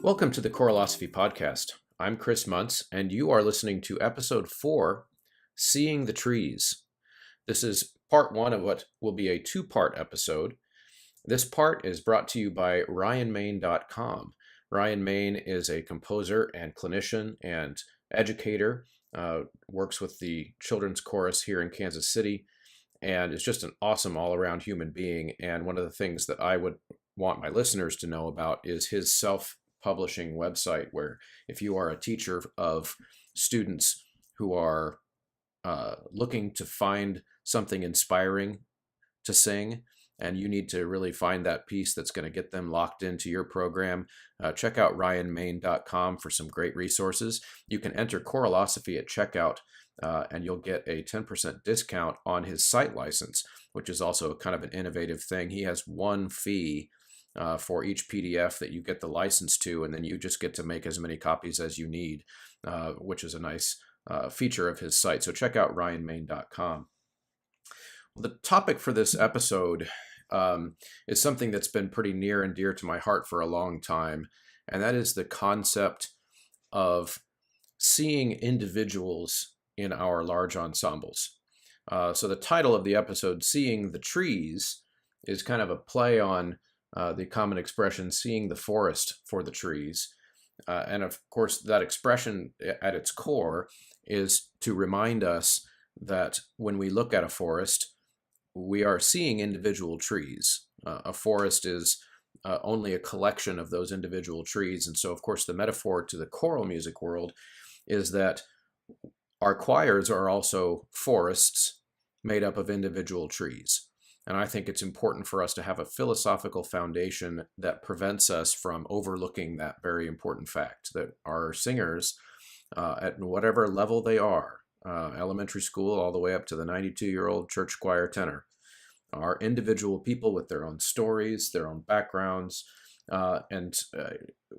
Welcome to the Choralosophy Podcast. I'm Chris Muntz, and you are listening to Episode 4, Seeing the Trees. This is part one of what will be a two-part episode. This part is brought to you by RyanMain.com. Ryan Main is a composer and clinician and educator, works with the children's chorus here in Kansas City, and is just an awesome all-around human being. And one of the things that I would want my listeners to know about is his self-publishing website, where if you are a teacher of students who are looking to find something inspiring to sing, and you need to really find that piece that's going to get them locked into your program, check out RyanMain.com for some great resources. You can enter Choralosophy at checkout, and you'll get a 10% discount on his site license, which is also kind of an innovative thing. He has one fee for each PDF that you get the license to, and then you just get to make as many copies as you need, which is a nice feature of his site. So check out RyanMain.com. Well, the topic for this episode is something that's been pretty near and dear to my heart for a long time, and that is the concept of seeing individuals in our large ensembles. So the title of the episode, Seeing the Trees, is kind of a play on the common expression, seeing the forest for the trees. And of course, that expression at its core is to remind us that when we look at a forest, we are seeing individual trees. A forest is only a collection of those individual trees. And so, of course, the metaphor to the choral music world is that our choirs are also forests made up of individual trees. And I think it's important for us to have a philosophical foundation that prevents us from overlooking that very important fact, that our singers, at whatever level they are, elementary school all the way up to the 92-year-old church choir tenor, are individual people with their own stories, their own backgrounds, and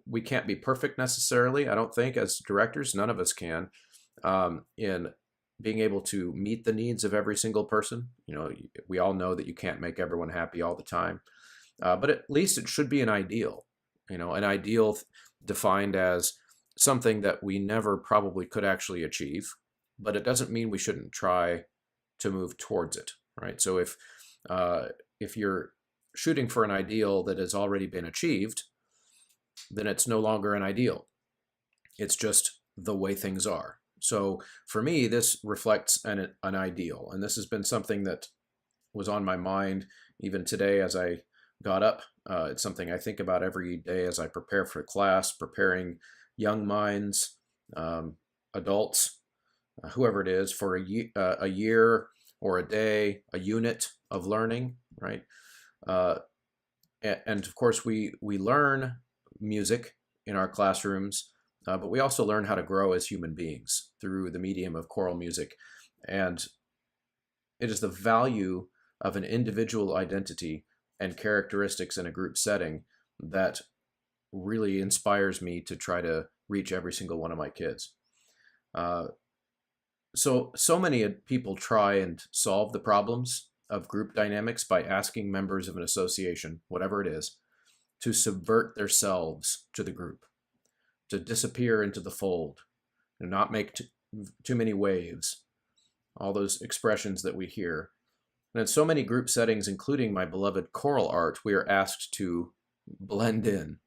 we can't be perfect necessarily, I don't think, as directors. None of us can, in being able to meet the needs of every single person. You know, we all know that you can't make everyone happy all the time, but at least it should be an ideal, an ideal defined as something that we never probably could actually achieve, but it doesn't mean we shouldn't try to move towards it, right? So if you're shooting for an ideal that has already been achieved, then it's no longer an ideal. It's just the way things are. So for me, this reflects an ideal, and this has been something that was on my mind even today as I got up. It's something I think about every day as I prepare for class, preparing young minds, adults, whoever it is, for a year or a day, a unit of learning, right? And of course, we learn music in our classrooms, but we also learn how to grow as human beings through the medium of choral music. And it is the value of an individual identity and characteristics in a group setting that really inspires me to try to reach every single one of my kids. So many people try and solve the problems of group dynamics by asking members of an association, whatever it is, to subvert themselves to the group, to disappear into the fold, and not make too many waves, all those expressions that we hear. And in so many group settings, including my beloved choral art, we are asked to blend in,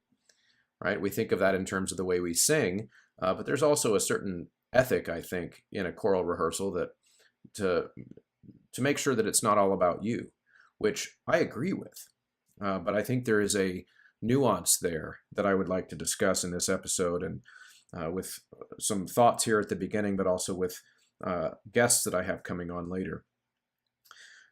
right? We think of that in terms of the way we sing, but there's also a certain ethic, I think, in a choral rehearsal that to make sure that it's not all about you, which I agree with. But I think there is a nuance there that I would like to discuss in this episode, and with some thoughts here at the beginning, but also with guests that I have coming on later.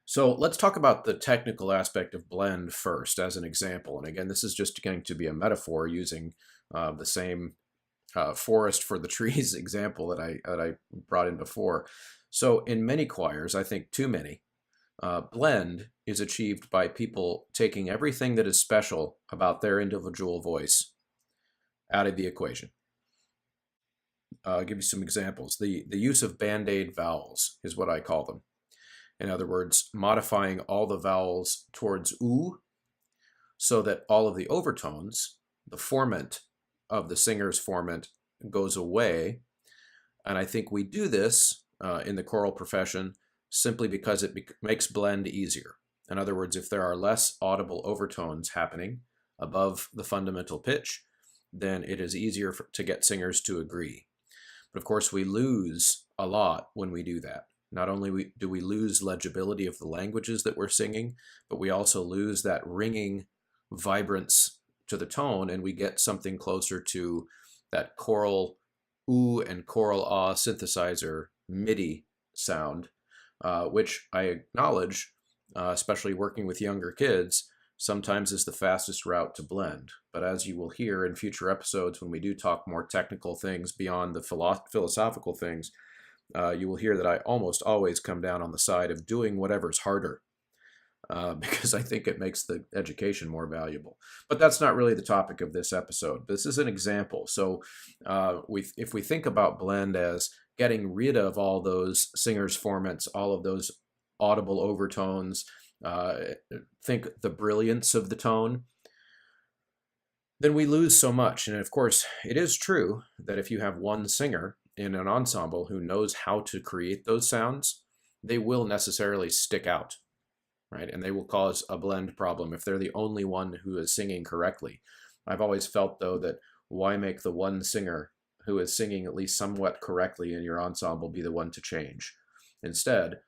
So let's talk about the technical aspect of blend first as an example. And again, this is just going to be a metaphor using the same forest for the trees example that I brought in before. So in many choirs, I think too many, blend is achieved by people taking everything that is special about their individual voice out of the equation. I'll give you some examples. The use of band-aid vowels is what I call them. In other words, modifying all the vowels towards oo so that all of the overtones, the formant of the singer's formant, goes away. And I think we do this in the choral profession simply because it makes blend easier. In other words, if there are less audible overtones happening above the fundamental pitch, then it is easier to get singers to agree. But of course, we lose a lot when we do that. Not only do we lose legibility of the languages that we're singing, but we also lose that ringing vibrance to the tone, and we get something closer to that choral oo and choral ah synthesizer MIDI sound, which I acknowledge, especially working with younger kids, sometimes is the fastest route to blend. But as you will hear in future episodes, when we do talk more technical things beyond the philosophical things, you will hear that I almost always come down on the side of doing whatever's harder, because I think it makes the education more valuable. But that's not really the topic of this episode. This is an example. So if we think about blend as getting rid of all those singers' formants, all of those audible overtones, think the brilliance of the tone, then we lose so much. And of course, it is true that if you have one singer in an ensemble who knows how to create those sounds, they will necessarily stick out, right? And they will cause a blend problem if they're the only one who is singing correctly. I've always felt, though, that why make the one singer who is singing at least somewhat correctly in your ensemble be the one to change? Instead,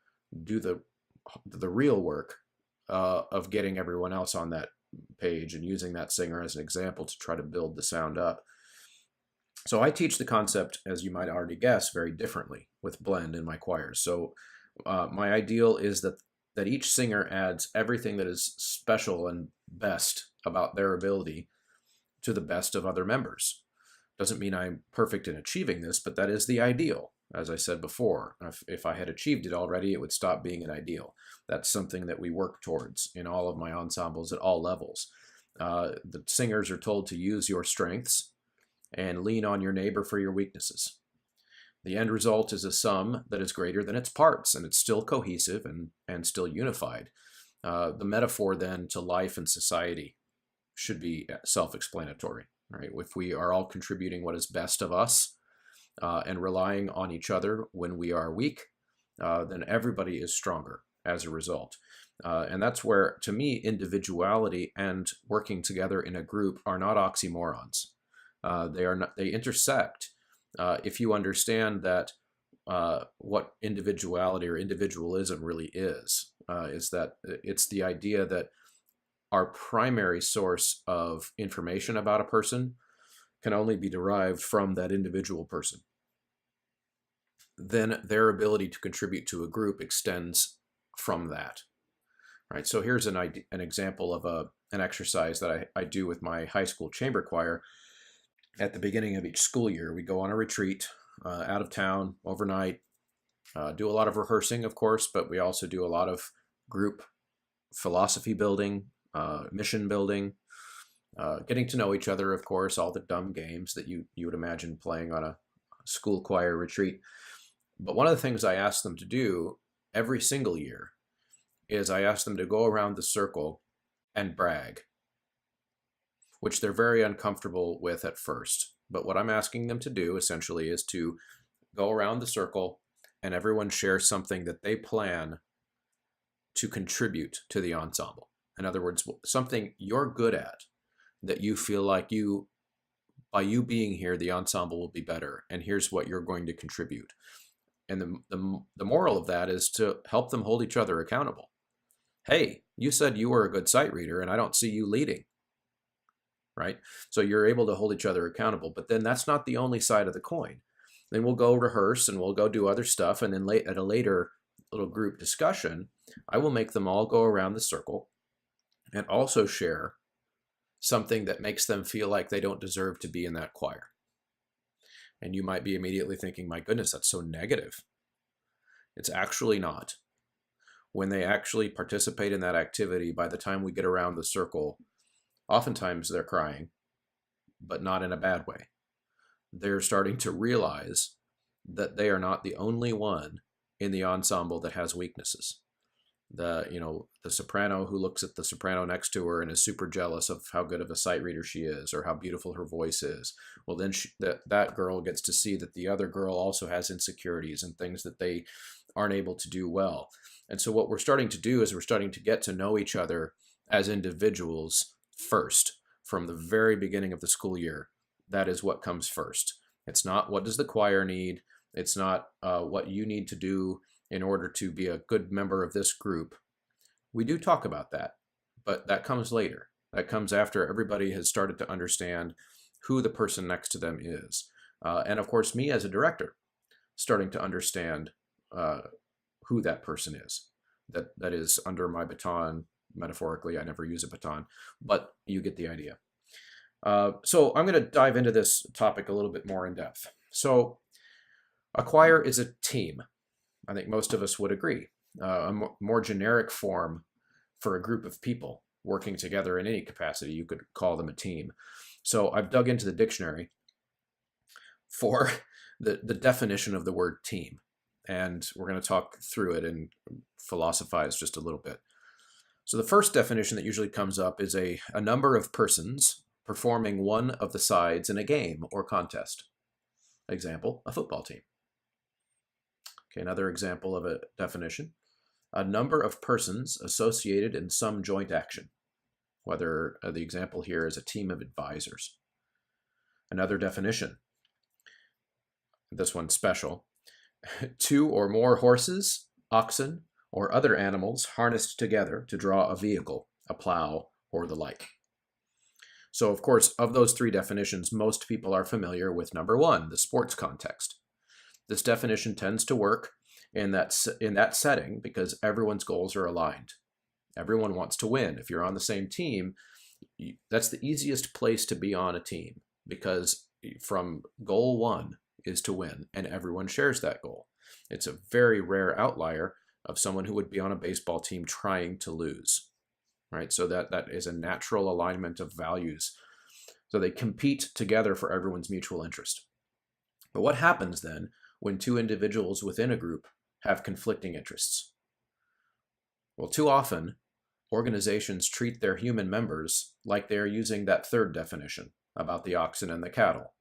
do the real work of getting everyone else on that page and using that singer as an example to try to build the sound up. So I teach the concept, as you might already guess, very differently with blend in my choirs. So my ideal is that each singer adds everything that is special and best about their ability to the best of other members. Doesn't mean I'm perfect in achieving this, but that is the ideal. As I said before, if I had achieved it already, it would stop being an ideal. That's something that we work towards in all of my ensembles at all levels. The singers are told to use your strengths and lean on your neighbor for your weaknesses. The end result is a sum that is greater than its parts, and it's still cohesive and still unified. The metaphor then to life and society should be self-explanatory, right? If we are all contributing what is best of us and relying on each other when we are weak, then everybody is stronger as a result. And that's where, to me, individuality and working together in a group are not oxymorons. They intersect. If you understand that what individuality or individualism really is that it's the idea that our primary source of information about a person can only be derived from that individual person. Then their ability to contribute to a group extends from that. Right. So here's an example of an exercise that I do with my high school chamber choir. At the beginning of each school year, we go on a retreat out of town overnight, do a lot of rehearsing, of course, but we also do a lot of group philosophy building, mission building, getting to know each other, of course, all the dumb games that you would imagine playing on a school choir retreat. But one of the things I ask them to do every single year is I ask them to go around the circle and brag, which they're very uncomfortable with at first. But what I'm asking them to do essentially is to go around the circle and everyone share something that they plan to contribute to the ensemble. In other words, something you're good at that you feel like by you being here, the ensemble will be better. And here's what you're going to contribute. And the moral of that is to help them hold each other accountable. Hey, you said you were a good sight reader and I don't see you leading. Right? So you're able to hold each other accountable. But then that's not the only side of the coin. Then we'll go rehearse and we'll go do other stuff. And then at a later little group discussion, I will make them all go around the circle and also share something that makes them feel like they don't deserve to be in that choir. And you might be immediately thinking, my goodness, that's so negative. It's actually not. When they actually participate in that activity, by the time we get around the circle, oftentimes they're crying, but not in a bad way. They're starting to realize that they are not the only one in the ensemble that has weaknesses. the soprano who looks at the soprano next to her and is super jealous of how good of a sight reader she is or how beautiful her voice is. Well, then that girl gets to see that the other girl also has insecurities and things that they aren't able to do well. And so what we're starting to do is we're starting to get to know each other as individuals first from the very beginning of the school year. That is what comes first. It's not what does the choir need. It's not what you need to do in order to be a good member of this group. We do talk about that, but that comes later. That comes after everybody has started to understand who the person next to them is. And of course, me as a director, starting to understand who that person is. That is under my baton, metaphorically. I never use a baton, but you get the idea. So I'm going to dive into this topic a little bit more in depth. So a choir is a team. I think most of us would agree. A more generic form for a group of people working together in any capacity, you could call them a team. So I've dug into the dictionary for the definition of the word team, and we're going to talk through it and philosophize just a little bit. So the first definition that usually comes up is a number of persons performing one of the sides in a game or contest. Example, a football team. Okay, another example of a definition, a number of persons associated in some joint action, whether the example here is a team of advisors. Another definition, this one's special, two or more horses, oxen, or other animals harnessed together to draw a vehicle, a plow, or the like. So, of course, of those three definitions, most people are familiar with number one, the sports context. This definition tends to work in that setting because everyone's goals are aligned. Everyone wants to win. If you're on the same team, that's the easiest place to be on a team because from goal one is to win, and everyone shares that goal. It's a very rare outlier of someone who would be on a baseball team trying to lose, right? So that is a natural alignment of values. So they compete together for everyone's mutual interest. But what happens then when two individuals within a group have conflicting interests? Well, too often, organizations treat their human members like they are using that third definition about the oxen and the cattle.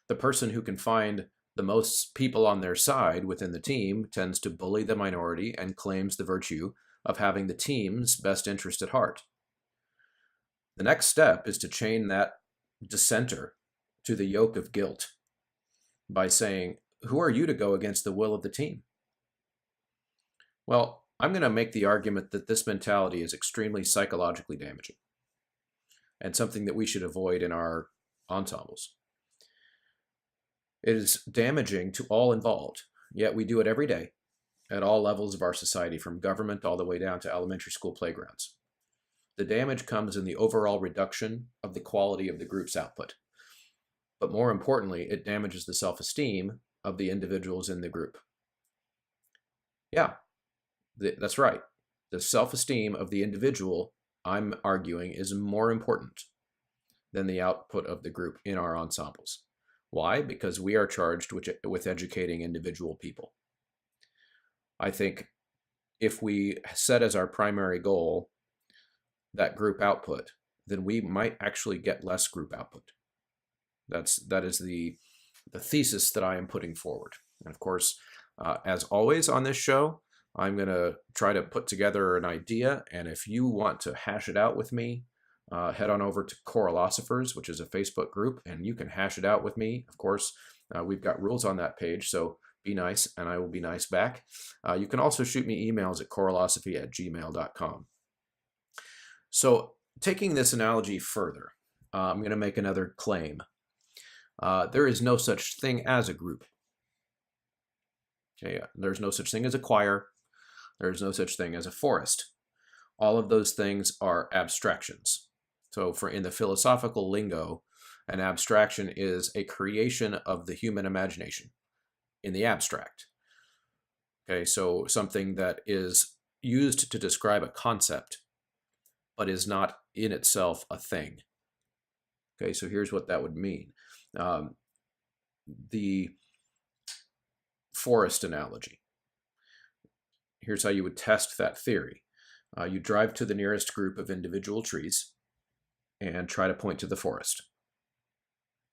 The person who can find the most people on their side within the team tends to bully the minority and claims the virtue of having the team's best interest at heart. The next step is to chain that dissenter to the yoke of guilt by saying, who are you to go against the will of the team? Well, I'm going to make the argument that this mentality is extremely psychologically damaging and something that we should avoid in our ensembles. It is damaging to all involved, yet we do it every day at all levels of our society, from government all the way down to elementary school playgrounds. The damage comes in the overall reduction of the quality of the group's output. But more importantly, it damages the self-esteem of the individuals in the group. Yeah, that's right. The self-esteem of the individual, I'm arguing, is more important than the output of the group in our ensembles. Why? Because we are charged with educating individual people. I think if we set as our primary goal that group output, then we might actually get less group output. That is the thesis that I am putting forward. And of course, as always on this show, I'm going to try to put together an idea. And if you want to hash it out with me, head on over to Choralosophers, which is a Facebook group, and you can hash it out with me. Of course, we've got rules on that page, so be nice, and I will be nice back. You can also shoot me emails at choralosophy@gmail.com. So taking this analogy further, I'm going to make another claim. There is no such thing as a group. Okay, there's no such thing as a choir. There's no such thing as a forest. All of those things are abstractions. So in the philosophical lingo, an abstraction is a creation of the human imagination in the abstract. Okay, so something that is used to describe a concept, but is not in itself a thing. Okay, so here's what that would mean. The forest analogy. here's how you would test that theory. You drive to the nearest group of individual trees and try to point to the forest.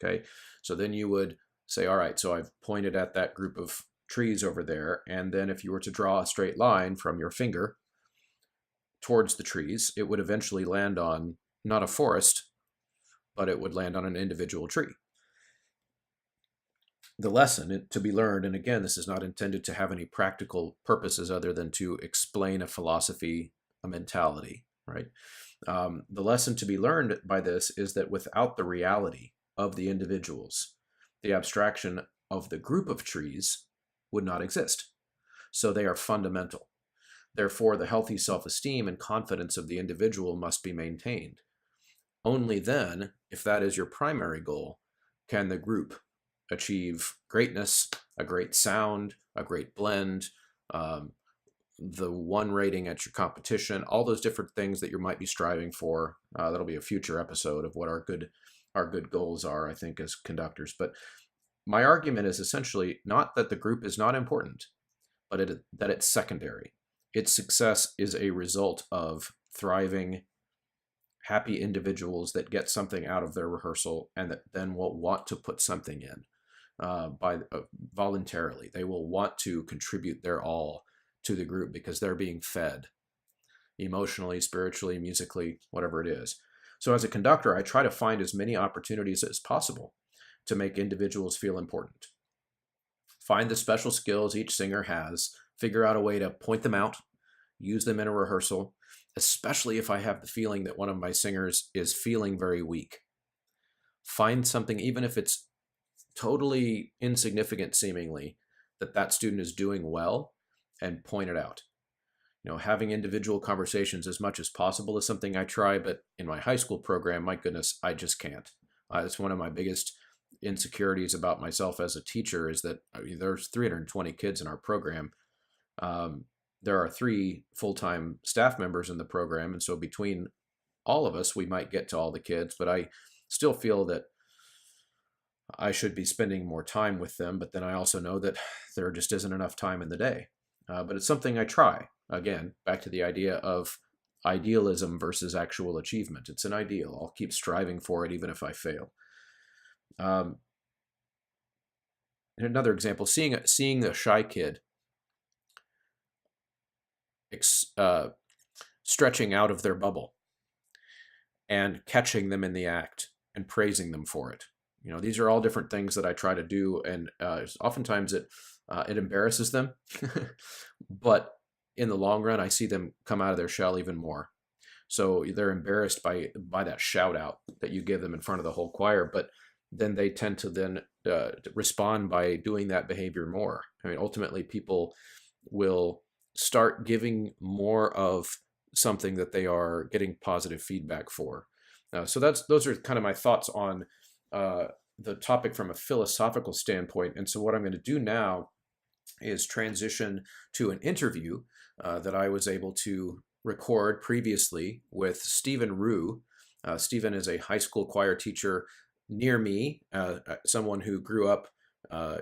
Okay, so then you would say, all right, so I've pointed at that group of trees over there, and then if you were to draw a straight line from your finger towards the trees, it would eventually land on not a forest, but it would land on an individual tree. The lesson to be learned, and again, this is not intended to have any practical purposes other than to explain a philosophy, a mentality, right? The lesson to be learned by this is that without the reality of the individuals, the abstraction of the group of trees would not exist. So they are fundamental. Therefore, the healthy self-esteem and confidence of the individual must be maintained. Only then, if that is your primary goal, can the group achieve greatness, a great sound, a great blend, the one rating at your competition, all those different things that you might be striving for. That'll be a future episode of what our good goals are, I think, as conductors. But my argument is essentially not that the group is not important, but that it's secondary. Its success is a result of thriving, happy individuals that get something out of their rehearsal and that then will want to put something in voluntarily. They will want to contribute their all to the group because they're being fed emotionally, spiritually, musically, whatever it is. So as a conductor, I try to find as many opportunities as possible to make individuals feel important. Find the special skills each singer has, figure out a way to point them out, use them in a rehearsal, especially if I have the feeling that one of my singers is feeling very weak. Find something, even if it's totally insignificant seemingly, that student is doing well, and point it out. Having individual conversations as much as possible is something I try, but in my high school program, my goodness, I just can't. It's one of my biggest insecurities about myself as a teacher is that there's 320 kids in our program. There are 3 full-time staff members in the program, and so between all of us, we might get to all the kids, but I still feel that I should be spending more time with them, but then I also know that there just isn't enough time in the day. But it's something I try. Again, back to the idea of idealism versus actual achievement. It's an ideal. I'll keep striving for it even if I fail. And another example, seeing a shy kid stretching out of their bubble and catching them in the act and praising them for it. These are all different things that I try to do, and oftentimes it embarrasses them, but in the long run, I see them come out of their shell even more. So they're embarrassed by that shout out that you give them in front of the whole choir, but then they tend to then respond by doing that behavior more. I mean, ultimately, people will start giving more of something that they are getting positive feedback for. So those are kind of my thoughts on the topic from a philosophical standpoint. And so what I'm going to do now is transition to an interview that I was able to record previously with Stephen Rue. Stephen is a high school choir teacher near me, someone who grew up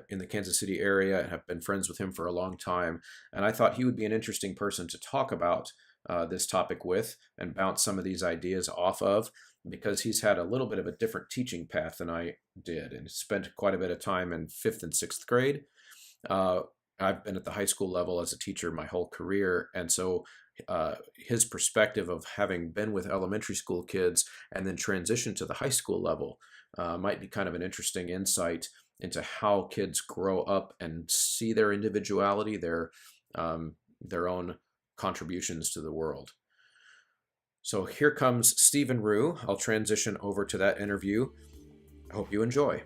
in the Kansas City area and have been friends with him for a long time. And I thought he would be an interesting person to talk about this topic with and bounce some of these ideas off of, because he's had a little bit of a different teaching path than I did and spent quite a bit of time in 5th and 6th grade. I've been at the high school level as a teacher my whole career. And so his perspective of having been with elementary school kids and then transition to the high school level might be kind of an interesting insight into how kids grow up and see their individuality, their own contributions to the world. So here comes Stephen Rue. I'll transition over to that interview. I hope you enjoy.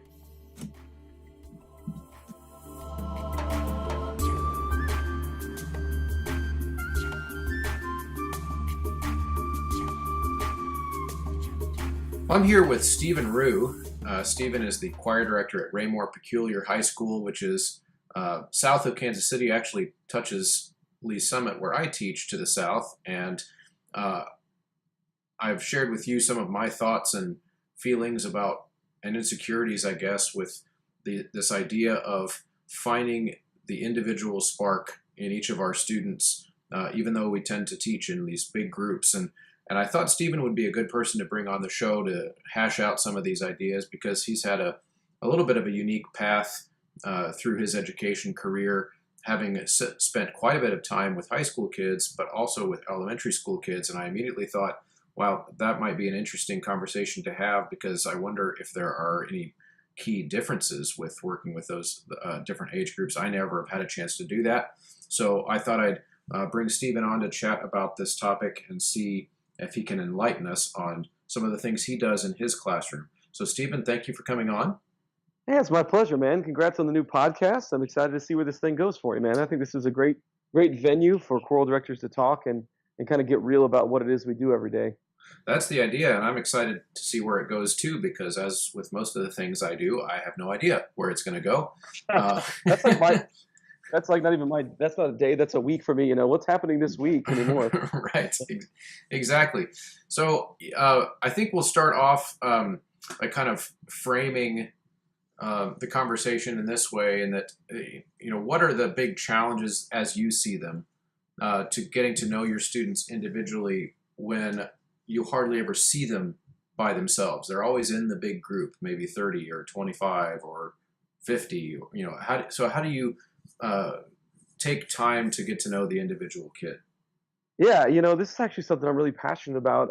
I'm here with Stephen Rue. Stephen is the choir director at Raymore Peculiar High School, which is south of Kansas City, actually touches Lee Summit, where I teach, to the south. And I've shared with you some of my thoughts and feelings about, and insecurities, I guess, with this idea of finding the individual spark in each of our students even though we tend to teach in these big groups. And I thought Stephen would be a good person to bring on the show to hash out some of these ideas, because he's had a little bit of a unique path through his education career, having spent quite a bit of time with high school kids, but also with elementary school kids. And I immediately thought, wow, that might be an interesting conversation to have, because I wonder if there are any key differences with working with those different age groups. I never have had a chance to do that. So I thought I'd bring Stephen on to chat about this topic and see if he can enlighten us on some of the things he does in his classroom. So Stephen, thank you for coming on. Yeah, it's my pleasure, man. Congrats on the new podcast. I'm excited to see where this thing goes for you, man. I think this is a great venue for choral directors to talk and kind of get real about what it is we do every day. That's the idea, and I'm excited to see where it goes too, because as with most of the things I do, I have no idea where it's going to go. That's like my that's like not even my that's not a day, that's a week for me. What's happening this week anymore? Right, exactly. So I think we'll start off by kind of framing the conversation in this way, and that what are the big challenges as you see them to getting to know your students individually when you hardly ever see them by themselves. They're always in the big group, maybe 30 or 25 or 50. How do you take time to get to know the individual kid? Yeah, this is actually something I'm really passionate about.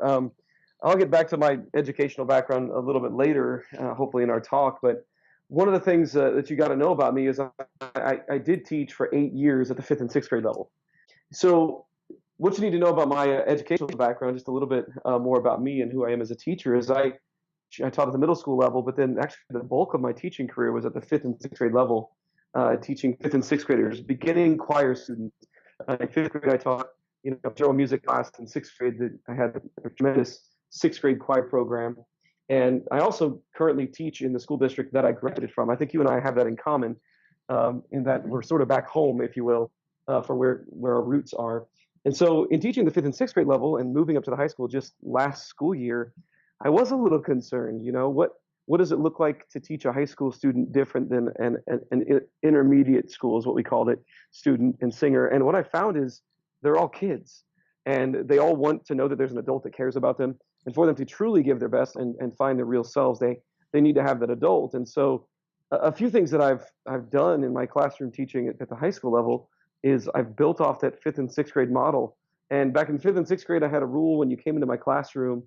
I'll get back to my educational background a little bit later, hopefully in our talk. But one of the things that you got to know about me is I did teach for 8 years at the fifth and sixth grade level. So what you need to know about my educational background, just a little bit more about me and who I am as a teacher, is I taught at the middle school level, but then actually the bulk of my teaching career was at the fifth and sixth grade level, teaching fifth and sixth graders, beginning choir students. In fifth grade, I taught general music class. In sixth grade, I had a tremendous sixth grade choir program, and I also currently teach in the school district that I graduated from. I think you and I have that in common, in that we're sort of back home, if you will, for where our roots are. And so in teaching the fifth and sixth grade level and moving up to the high school just last school year, I was a little concerned. What does it look like to teach a high school student different than an intermediate school, is what we called it, student and singer? And what I found is they're all kids, and they all want to know that there's an adult that cares about them. And for them to truly give their best and find their real selves, they need to have that adult. And so a few things that I've done in my classroom teaching at the high school level is I've built off that fifth and sixth grade model. And back in fifth and sixth grade, I had a rule when you came into my classroom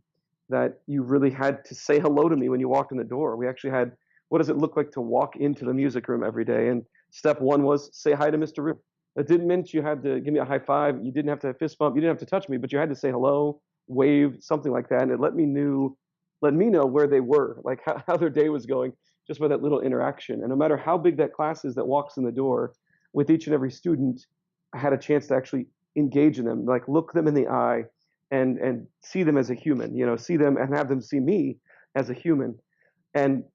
that you really had to say hello to me when you walked in the door. We actually had, what does it look like to walk into the music room every day? And step one was say hi to Mr. Rip. It didn't mean you had to give me a high five. You didn't have to fist bump. You didn't have to touch me, but you had to say hello, wave, something like that. And it let me know where they were, like how their day was going, just by that little interaction. And no matter how big that class is that walks in the door, with each and every student, I had a chance to actually engage in them, like look them in the eye and see them as a human, see them and have them see me as a human. And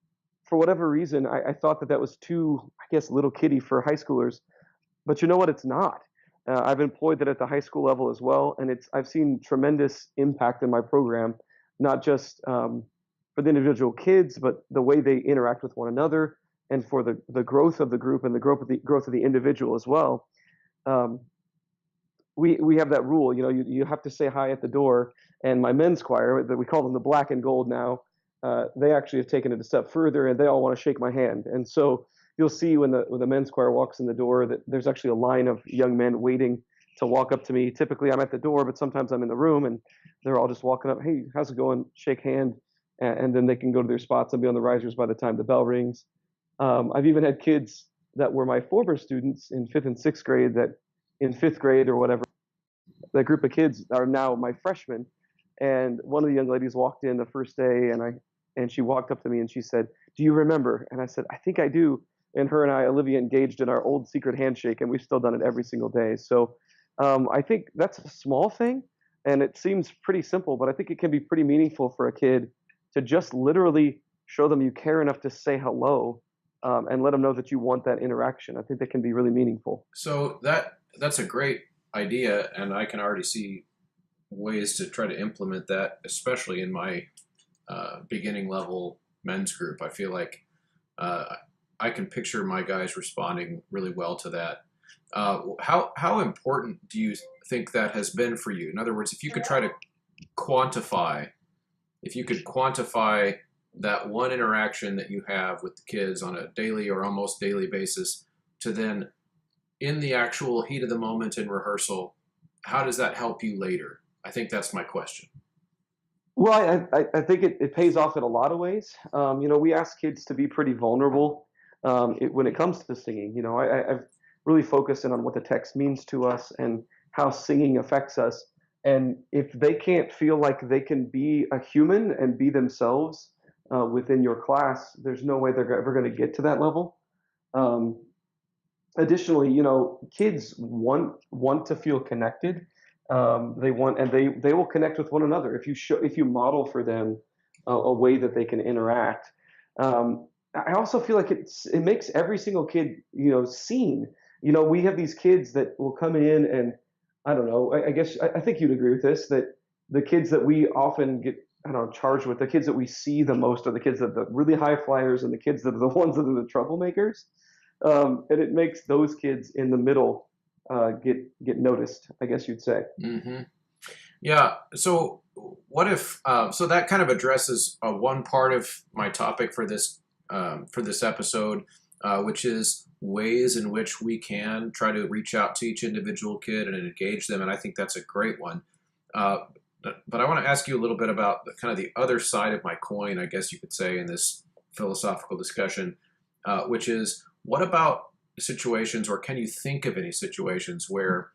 for whatever reason, I thought that was too, I guess, little kiddie for high schoolers. But you know what? It's not. I've employed that at the high school level as well, and I've seen tremendous impact in my program, not just for the individual kids, but the way they interact with one another, and for the growth of the group and the growth of the individual as well. We have that rule, you have to say hi at the door. And my men's choir, that we call them the Black and Gold now, they actually have taken it a step further, and they all want to shake my hand. And so you'll see when the men's choir walks in the door that there's actually a line of young men waiting to walk up to me. Typically, I'm at the door, but sometimes I'm in the room, and they're all just walking up. Hey, how's it going? Shake hand, and then they can go to their spots and be on the risers by the time the bell rings. I've even had kids that were my former students in fifth and sixth grade that in fifth grade or whatever, that group of kids are now my freshmen. And one of the young ladies walked in the first day, and she walked up to me and she said, "Do you remember?" And I said, "I think I do." And her and I, Olivia, engaged in our old secret handshake, and we've still done it every single day. So I think that's a small thing, and it seems pretty simple, but I think it can be pretty meaningful for a kid to just literally show them you care enough to say hello, and let them know that you want that interaction. I think that can be really meaningful. So that's a great idea, and I can already see ways to try to implement that, especially in my beginning level men's group. I feel like I can picture my guys responding really well to that. How important do you think that has been for you? In other words, if you could try to quantify, if you could quantify that one interaction that you have with the kids on a daily or almost daily basis, to then in the actual heat of the moment in rehearsal, how does that help you later? I think that's my question. Well, I think it pays off in a lot of ways. We ask kids to be pretty vulnerable when it comes to singing. I've really focused in on what the text means to us and how singing affects us. And if they can't feel like they can be a human and be themselves within your class, there's no way they're ever going to get to that level. Um, Additionally, kids want to feel connected. They want, and they will connect with one another if you model for them a way that they can interact. I also feel like it makes every single kid seen. We have these kids that will come in, and I don't know. I guess I think you'd agree with this, that the kids that we often get, I don't know, charged with, the kids that we see the most are the kids that are the really high flyers and the kids that are the ones that are the troublemakers. And it makes those kids in the middle get noticed, I guess you'd say. Hmm. Yeah. So what if? So that kind of addresses one part of my topic for this episode, which is ways in which we can try to reach out to each individual kid and engage them. And I think that's a great one. Uh, but I want to ask you a little bit about kind of the other side of my coin, I guess you could say, in this philosophical discussion, which is what about situations, or can you think of any situations where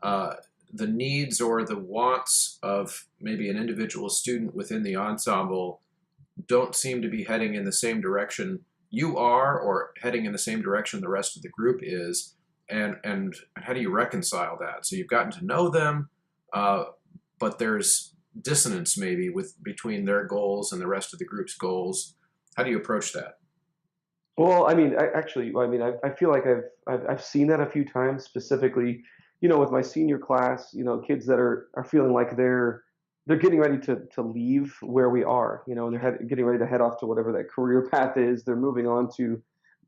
uh, the needs or the wants of maybe an individual student within the ensemble don't seem to be heading in the same direction you are, or heading in the same direction the rest of the group is, and how do you reconcile that? So you've gotten to know them, uh, but there's dissonance maybe with between their goals and the rest of the group's goals. How do you approach that? Well, I mean, I feel like I've seen that a few times, specifically, with my senior class, kids that are feeling like they're getting ready to leave where we are, and getting ready to head off to whatever that career path is. They're moving on to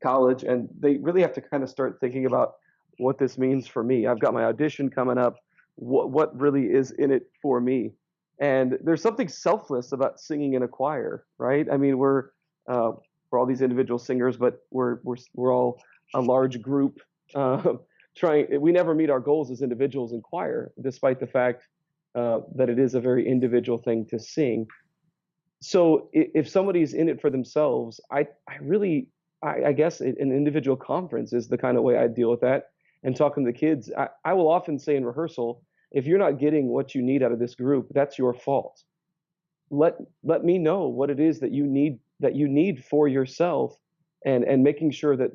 college, and they really have to kind of start thinking about what this means for me. I've got my audition coming up. What really is in it for me? And there's something selfless about singing in a choir, right? I mean, uh, we're all these individual singers, but we're all a large group trying. We never meet our goals as individuals in choir, despite the fact that it is a very individual thing to sing. So if somebody's in it for themselves, I guess an individual conference is the kind of way I deal with that. And talking to the kids, I will often say in rehearsal, if you're not getting what you need out of this group, that's your fault. let let me know what it is that you need for yourself, and making sure that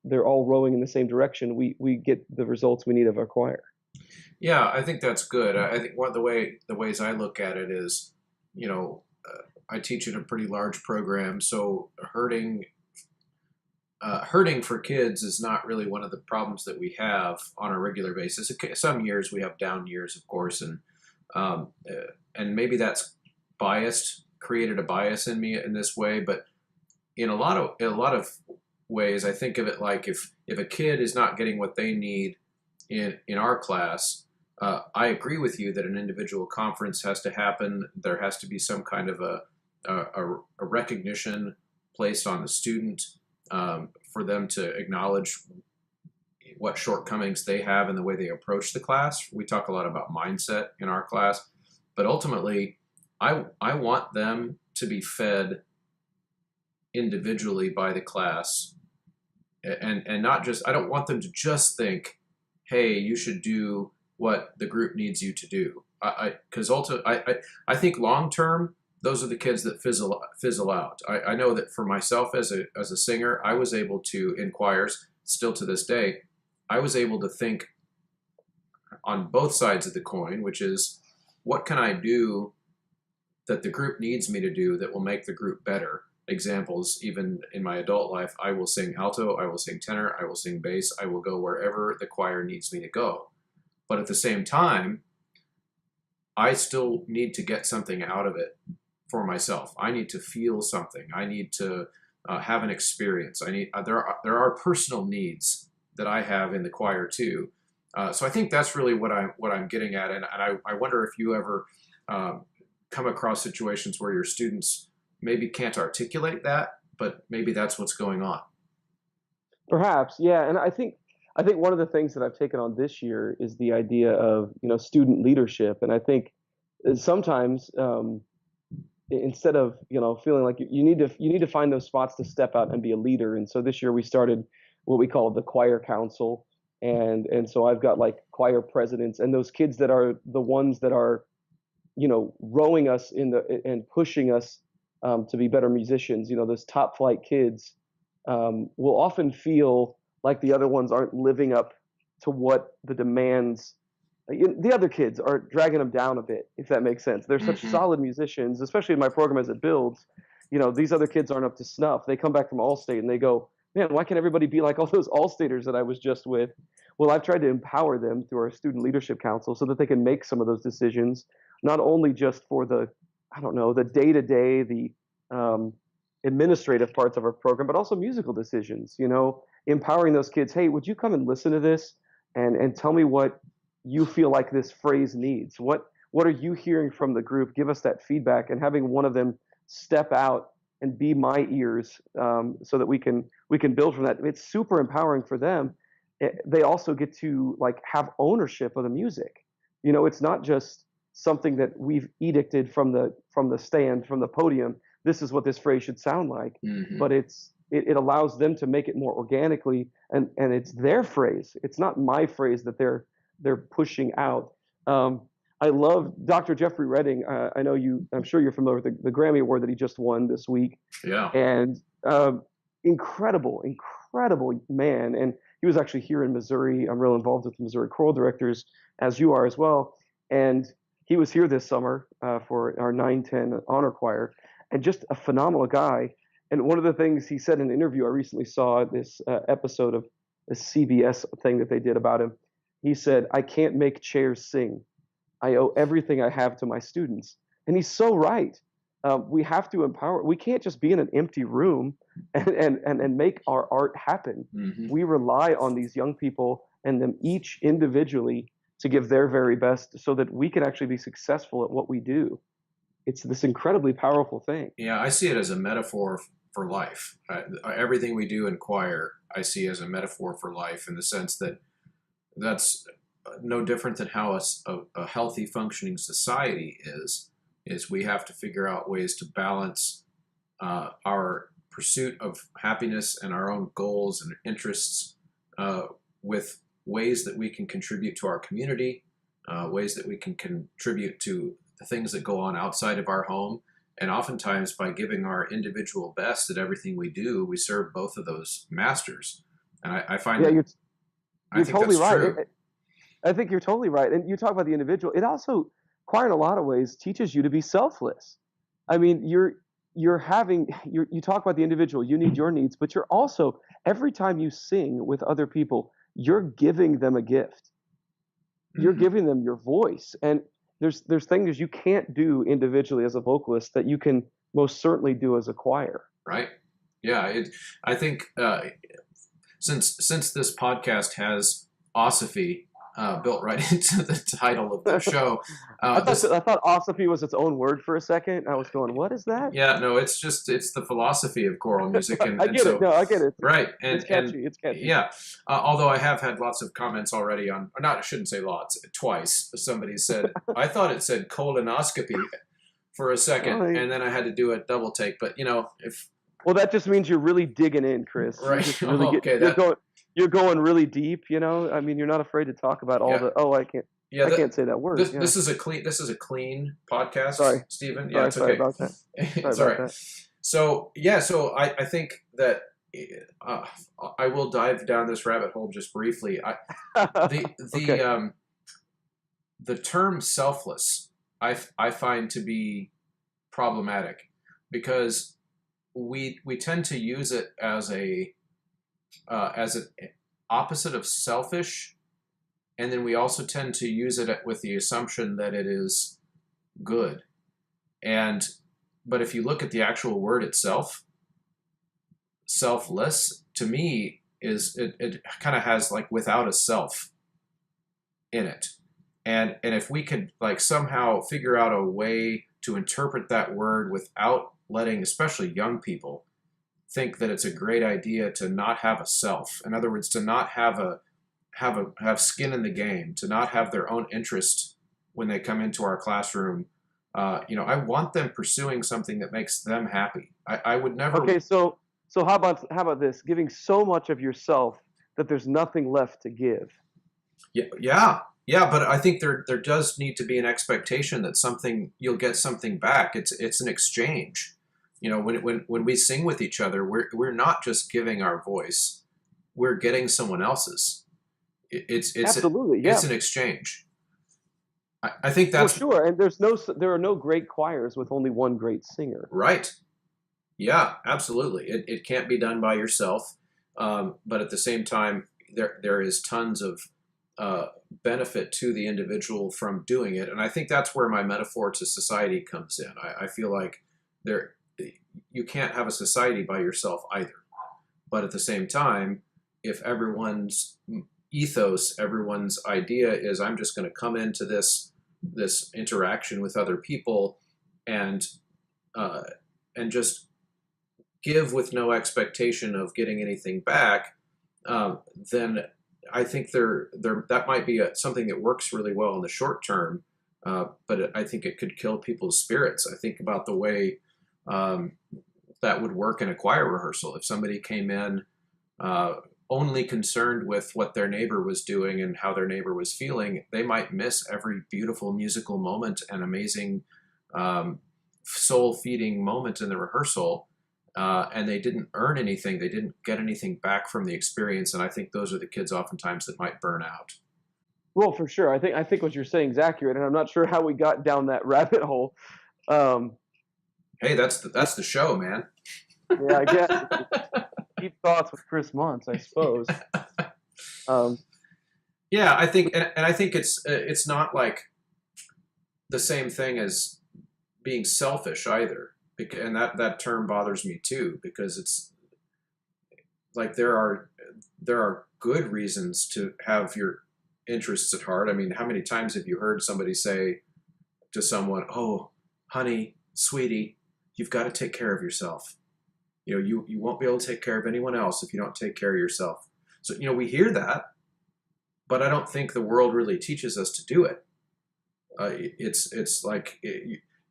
they're all rowing in the same direction, we get the results we need of our choir. Yeah, I think that's good. I think one of the ways I look at it is, you know, I teach in a pretty large program, so hurting for kids is not really one of the problems that we have on a regular basis. Okay, some years we have down years, of course, and maybe that's created a bias in me in this way. But in a lot of ways, I think of it like if a kid is not getting what they need in our class, I agree with you that an individual conference has to happen. There has to be some kind of a recognition placed on the student, for them to acknowledge what shortcomings they have in the way they approach the class. We talk a lot about mindset in our class, but ultimately, I want them to be fed individually by the class, and not just, I don't want them to just think, hey, you should do what the group needs you to do. Because ultimately, I think long term, those are the kids that fizzle out. I know that for myself as a singer, I was able to, in choirs, still to this day, I was able to think on both sides of the coin, which is, what can I do that the group needs me to do that will make the group better? Examples, even in my adult life, I will sing alto, I will sing tenor, I will sing bass, I will go wherever the choir needs me to go. But at the same time, I still need to get something out of it for myself. I need to feel something. I need to have an experience. There are personal needs that I have in the choir too. So I think that's really what I'm getting at, and I wonder if you ever um, come across situations where your students maybe can't articulate that, but maybe that's what's going on. Perhaps, yeah. And I think one of the things that I've taken on this year is the idea of student leadership, and I think sometimes instead of feeling like you need to find those spots to step out and be a leader. And so this year we started what we call the choir council, and so I've got like choir presidents and those kids that are the ones that are rowing us in the and pushing us to be better musicians. Those top flight kids will often feel like the other ones aren't living up to what the demands. The other kids are dragging them down a bit, if that makes sense. They're such Hmm. solid musicians, especially in my program as it builds. These other kids aren't up to snuff. They come back from Allstate and they go, man, why can't everybody be like all those Allstaters that I was just with? Well, I've tried to empower them through our student leadership council so that they can make some of those decisions, not only just for I don't know, the day to day, the um, administrative parts of our program, but also musical decisions. Empowering those kids. Hey, would you come and listen to this and tell me what you feel like this phrase needs? What are you hearing from the group? Give us that feedback, and having one of them step out and be my ears, so that we can build from that. It's super empowering for them. They also get to like have ownership of the music. It's not just something that we've edicted from the stand, from the podium. This is what this phrase should sound like, Hmm. but it allows them to make it more organically, and it's their phrase. It's not my phrase that they're pushing out. Um, I love Dr. Jeffrey Redding. I know you. I'm sure you're familiar with the Grammy Award that he just won this week, Yeah. and incredible, incredible man. And he was actually here in Missouri. I'm real involved with the Missouri choral directors, as you are as well. And he was here this summer for our 910 honor choir, and just a phenomenal guy. And one of the things he said in an interview, I recently saw this episode of a CBS thing that they did about him. He said, "I can't make chairs sing. I owe everything I have to my students." And he's so right. We have to empower. We can't just be in an empty room and make our art happen. Hmm. We rely on these young people and them each individually to give their very best so that we can actually be successful at what we do. It's this incredibly powerful thing. Yeah, I see it as a metaphor for life. Everything we do in choir, I see as a metaphor for life in the sense that that's no different than how a healthy functioning society is we have to figure out ways to balance our pursuit of happiness and our own goals and interests uh, with ways that we can contribute to our community, ways that we can contribute to the things that go on outside of our home. And oftentimes, by giving our individual best at everything we do, we serve both of those masters. And I find Yeah, that I you're think totally that's right. true. I think you're totally right. And you talk about the individual. It also, quite in a lot of ways, teaches you to be selfless. I mean, you talk about the individual. You need your needs, but you're also every time you sing with other people, you're giving them a gift. You're Hmm. giving them your voice, and there's things you can't do individually as a vocalist that you can most certainly do as a choir. Right? Yeah. I think since this podcast has osophy built right into the title of the show, this I thought osophy was its own word for a second. I was going, what is that? yeah, no, it's the philosophy of choral music, I and get it. so No, I get it. right, It's and catchy. It's catchy. yeah. Although I have had lots of comments already on, or not, I shouldn't say lots, twice. Somebody said I thought it said colonoscopy for a second, Oh, and then I had to do a double take. But if well, that just means you're really digging in, Chris. You're right, just really okay, you're that going really deep. I mean, you're not afraid to talk about all yeah, the. Oh, I can't. yeah. I can't say that word. This Yeah. this is a clean podcast, Sorry. Stephen. Yeah, Sorry. it's Sorry okay. about that. Sorry It's all about right. So yeah, so I think that uh, I will dive down this rabbit hole just briefly. that. The Okay. the term selfless I find to be problematic because we tend to use it as an opposite of selfish, and then we also tend to use it with the assumption that it is good. And but if you look at the actual word itself, selfless, to me is it kind of has like without a self in it. And if we could like somehow figure out a way to interpret that word without letting especially young people think that it's a great idea to not have a self. In other words, to not have skin in the game, to not have their own interest when they come into our classroom. I want them pursuing something that makes them happy. I would never. Okay, so how about this? Giving so much of yourself that there's nothing left to give. Yeah. But I think there does need to be an expectation that something you'll get something back. It's an exchange. When we sing with each other, we're not just giving our voice, we're getting someone else's. Absolutely, yeah. It's an exchange. I think For that's sure, and there are no great choirs with only one great singer. right. Yeah, absolutely. It can't be done by yourself, but at the same time, there is tons of benefit to the individual from doing it, and I think that's where my metaphor to society comes in. I feel like there you can't have a society by yourself either, but at the same time, if everyone's ethos, everyone's idea is I'm just going to come into this interaction with other people and uh, and just give with no expectation of getting anything back, then I think that might be something that works really well in the short term, but I think it could kill people's spirits. I think about the way um, that would work in a choir rehearsal. If somebody came in only concerned with what their neighbor was doing and how their neighbor was feeling, they might miss every beautiful musical moment and amazing soul-feeding moment in the rehearsal. And they didn't earn anything. They didn't get anything back from the experience. And I think those are the kids oftentimes that might burn out. Well, for sure, I think what you're saying is accurate, and I'm not sure how we got down that rabbit hole. Um, Hey, that's the show, man. yeah, I guess deep thoughts with Chris Muntz, I suppose. Um, Yeah, I think, and I think it's not like the same thing as being selfish either. And that term bothers me too, because it's like there are good reasons to have your interests at heart. I mean, how many times have you heard somebody say to someone, "Oh, honey, sweetie, you've got to take care of yourself. You won't be able to take care of anyone else if you don't take care of yourself." So, we hear that, but I don't think the world really teaches us to do it. It's like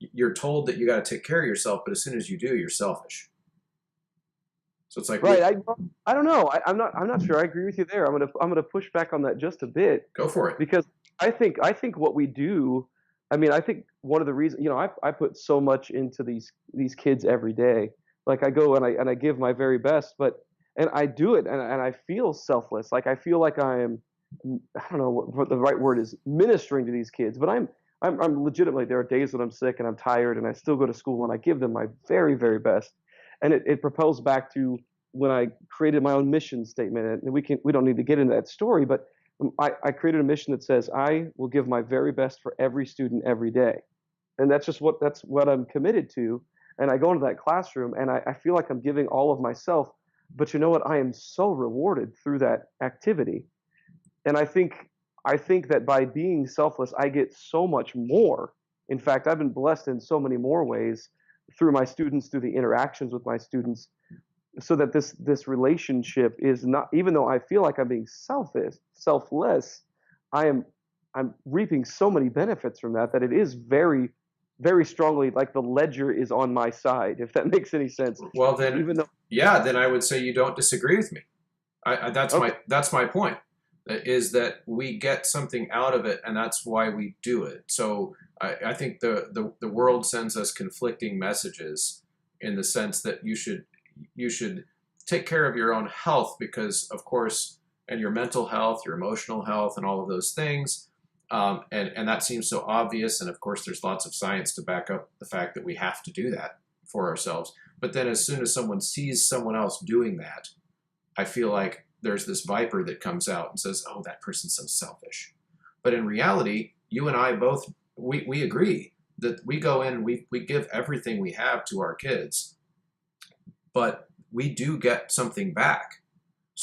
you're told that you got to take care of yourself, but as soon as you do, you're selfish. So it's like, right. I don't know. I'm not sure. I agree with you there. I'm gonna push back on that just a bit go for it. because I think what we do. I mean, I think one of the reasons I put so much into these kids every day. Like I go and I give my very best, and I do it and I feel selfless. Like I feel like I am. I don't know what the right word is, ministering to these kids, but I'm legitimately, there are days when I'm sick and I'm tired and I still go to school and I give them my very, very best. And it propels back to when I created my own mission statement. And we don't need to get into that story, but I created a mission that says I will give my very best for every student every day. And that's what I'm committed to. And I go into that classroom and I feel like I'm giving all of myself. But you know what? I am so rewarded through that activity. And I think that by being selfless, I get so much more. In fact, I've been blessed in so many more ways through my students, through the interactions with my students, so that this relationship is not, even though I feel like I'm being selfless, I'm reaping so many benefits from that it is very, very strongly like the ledger is on my side, if that makes any sense. Well, then, Even though, yeah, then I would say you don't disagree with me. That's okay, that's my point. Is that we get something out of it, and that's why we do it. So I think the world sends us conflicting messages in the sense that you should take care of your own health because, of course, and your mental health, your emotional health, and all of those things. And that seems so obvious. And of course, there's lots of science to back up the fact that we have to do that for ourselves. But then as soon as someone sees someone else doing that, I feel like there's this viper that comes out and says, "Oh, that person's so selfish." But in reality, you and I both, we agree that we go in, we give everything we have to our kids, but we do get something back.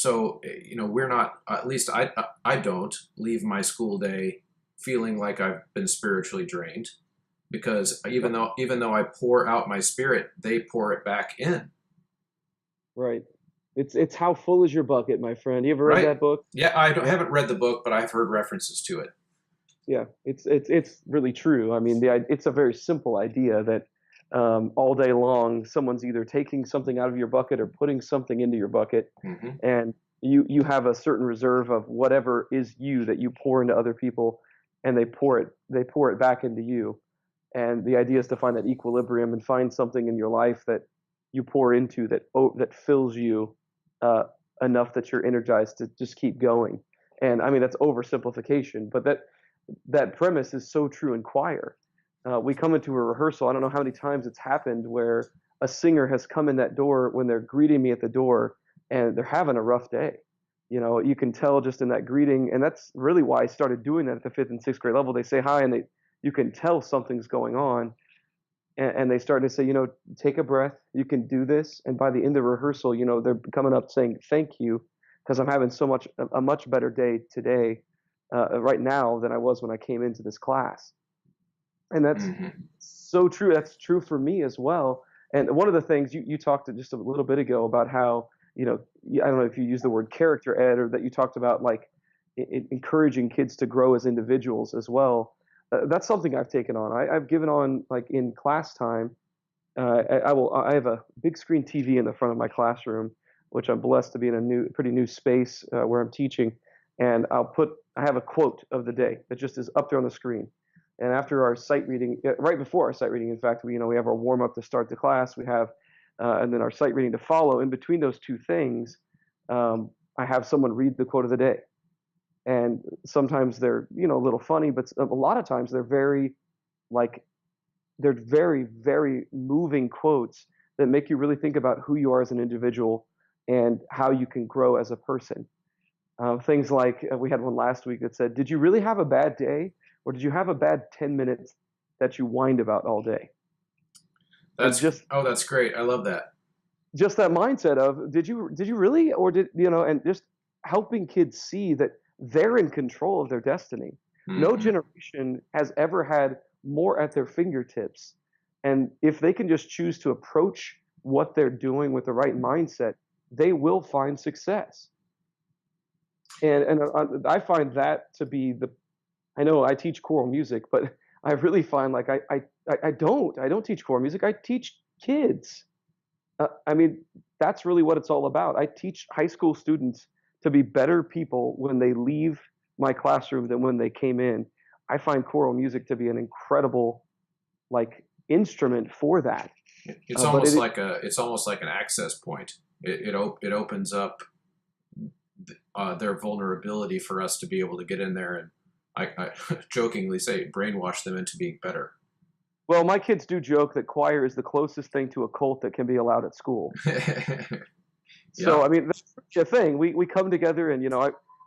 So, we're not, at least I don't leave my school day feeling like I've been spiritually drained, because even though I pour out my spirit, they pour it back in. Right. It's How Full Is Your Bucket, my friend. You ever read Right? that book? Yeah, haven't read the book, but I've heard references to it. Yeah, it's really true. I mean, it's a very simple idea that all day long, someone's either taking something out of your bucket or putting something into your bucket, Hmm. and you have a certain reserve of whatever is you that you pour into other people, and they pour it back into you. And the idea is to find that equilibrium and find something in your life that you pour into that fills you uh, enough that you're energized to just keep going. And I mean, that's oversimplification, but that premise is so true in choir. We come into a rehearsal. I don't know how many times it's happened where a singer has come in that door when they're greeting me at the door and they're having a rough day. You can tell just in that greeting, and that's really why I started doing that at the fifth and sixth grade level. They say hi, and you can tell something's going on, and they start to say, take a breath. You can do this. And by the end of rehearsal, they're coming up saying thank you because I'm having a much better day today, right now than I was when I came into this class. And that's Hmm. so true. That's true for me as well. And one of the things you talked just a little bit ago about how, I don't know if you use the word character ed or that you talked about like encouraging kids to grow as individuals as well. That's something I've taken on. I've given on like in class time. I have a big screen TV in the front of my classroom, which I'm blessed to be in a pretty new space where I'm teaching. And I have a quote of the day that just is up there on the screen. And after our sight reading, right before our sight reading, in fact, we have our warm up to start the class. And then our sight reading to follow. In between those two things, I have someone read the quote of the day. And sometimes they're, a little funny, but a lot of times like, they're very, very moving quotes that make you really think about who you are as an individual and how you can grow as a person. Things like we had one last week that said, "Did you really have a bad day, or did you have a bad 10 minutes that you whined about all day?" And That's great. I love that. just that mindset of, did you really, or and just helping kids see that they're in control of their destiny. No Hmm. generation has ever had more at their fingertips, and if they can just choose to approach what they're doing with the right mindset, they will find success. And I find that to be the. I know I teach choral music, but I really find like I don't teach choral music. I teach kids. I mean, that's really what it's all about. I teach high school students to be better people when they leave my classroom than when they came in. I find choral music to be an incredible like instrument for that. It's But almost it like it's almost like an access point. It opens up their vulnerability for us to be able to get in there and I jokingly say brainwash them into being better. Well, my kids do joke that choir is the closest thing to a cult that can be allowed at school. So, Yep. I mean, that's a thing. We come together and,